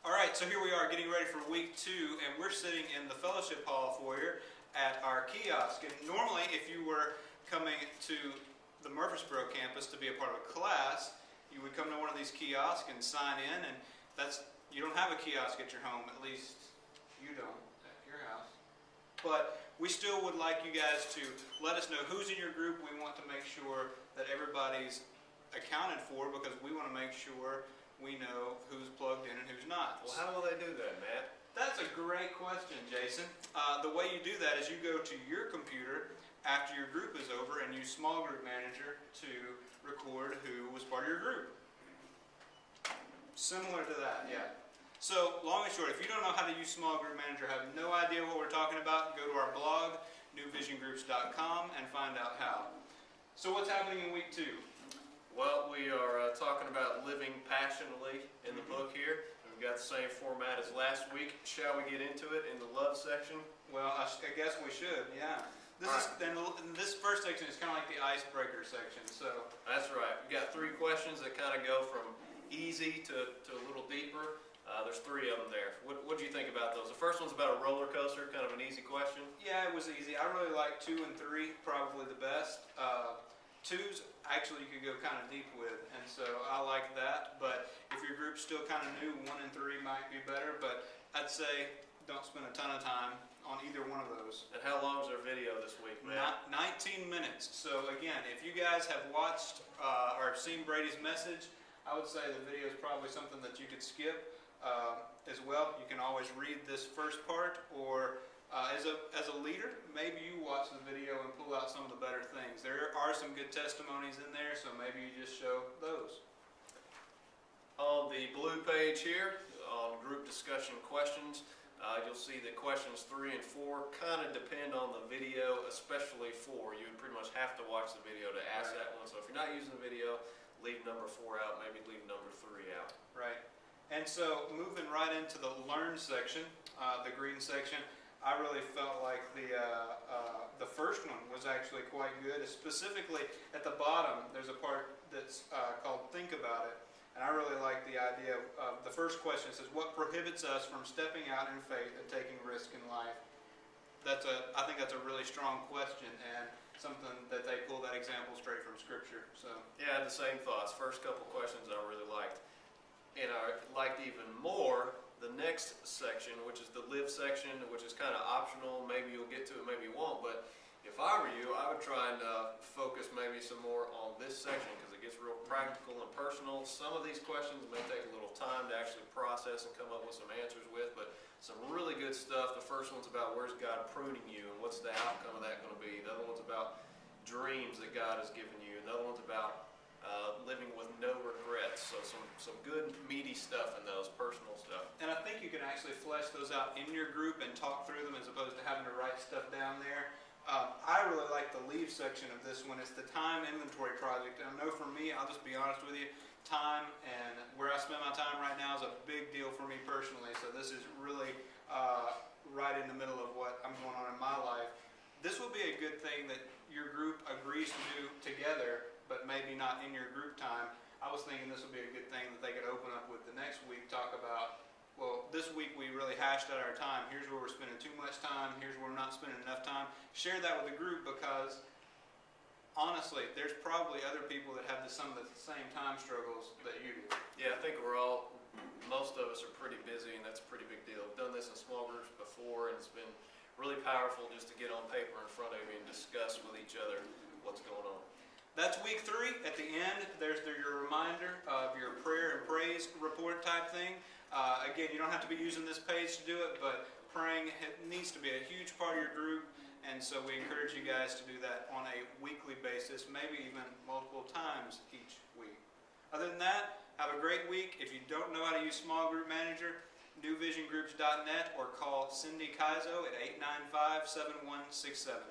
Alright, so here we are getting ready for week 2, and we're sitting in the fellowship hall foyer at our kiosk. And normally, if you were coming to the Murfreesboro campus to be a part of a class, you would come to one of these kiosks and sign in, and you don't have a kiosk at your home, at least you don't at your house. But we still would like you guys to let us know who's in your group. We want to make sure that everybody's accounted for, because we want to make sure we know who's plugged in and who's not. Well, how will they do that, Matt? That's a great question, Jason. The way you do that is you go to your computer after your group is over and use Small Group Manager to record who was part of your group. Similar to that, yeah. So, long and short, if you don't know how to use Small Group Manager, have no idea what we're talking about, go to our blog, newvisiongroups.com, and find out how. So what's happening in week 2? Well, we are talking about living passionately in the book here. We've got the same format as last week. Shall we get into it in the love section? Well, I guess we should, yeah. This first section is kind of like the icebreaker section. So that's right. We've got 3 questions that kind of go from easy to a little deeper. There's 3 of them there. What do you think about those? The first one's about a roller coaster, kind of an easy question. Yeah, it was easy. I really like 2 and 3, probably the best. 2's actually you could go kind of deep with, and so I like that. But if your group's still kind of new, 1 and 3 might be better. But I'd say don't spend a ton of time on either one of those. And how long is our video this week, man? 19 minutes. So again, if you guys have watched or seen Brady's message, I would say the video is probably something that you could skip as well. You can always read this first part, or as a leader, maybe you watch the video and pull out some of the better things. There are some good testimonies in there, so maybe you just show those. On the blue page here, on group discussion questions, you'll see that questions 3 and 4 kind of depend on the video, especially 4. You would pretty much have to watch the video to ask that one. So if you're not using the video, leave number 4 out, maybe leave number 3 out. Right. And so moving right into the Learn section, the green section, I really felt like the first one was actually quite good. Specifically at the bottom, there's a part that's called Think About It. And I really like the idea of the first question. It says, what prohibits us from stepping out in faith and taking risk in life? I think that's a really strong question, and something that they pull that example straight from Scripture. So yeah, I had the same thoughts. First couple questions I really liked. And I liked even more the next section, which is the live section, which is kind of optional. Maybe you'll get to it, maybe you won't. But if I were you, I would try and focus maybe some more on this section, because it gets real practical and personal. Some of these questions may take a little time to actually process and come up with some answers with, but some really good stuff. The first one's about where's God pruning you and what's the outcome of that going to be. The other one's about dreams that God has given you. Another one's about living with no regrets. So some good meaty stuff in those, personal stuff. And I think you can actually flesh those out in your group and talk through them as opposed to having to write stuff down there. I really like the leave section of this one. It's the time inventory project. And I know for me, I'll just be honest with you, time and where I spend my time right now is a big deal for me personally. So this is really right in the middle of what I'm going on in my life. This will be a good thing that your group agrees to do together, but maybe not in your group time. I was thinking this would be a good thing that they could open up with the next week, talk about, well, this week we really hashed out our time. Here's where we're spending too much time. Here's where we're not spending enough time. Share that with the group, because honestly, there's probably other people that have some of the same time struggles that you do. Yeah, I think most of us are pretty busy, and that's a pretty big deal. I've done this in small groups before, and it's been really powerful just to get on paper in front of you and discuss with each other what's going on. That's week 3. At the end, there's your reminder of your prayer and praise report type thing. Again, you don't have to be using this page to do it, but praying needs to be a huge part of your group, and so we encourage you guys to do that on a weekly basis, maybe even multiple times each week. Other than that, have a great week. If you don't know how to use Small Group Manager, newvisiongroups.net, or call Cindy Kaizo at 895-7167.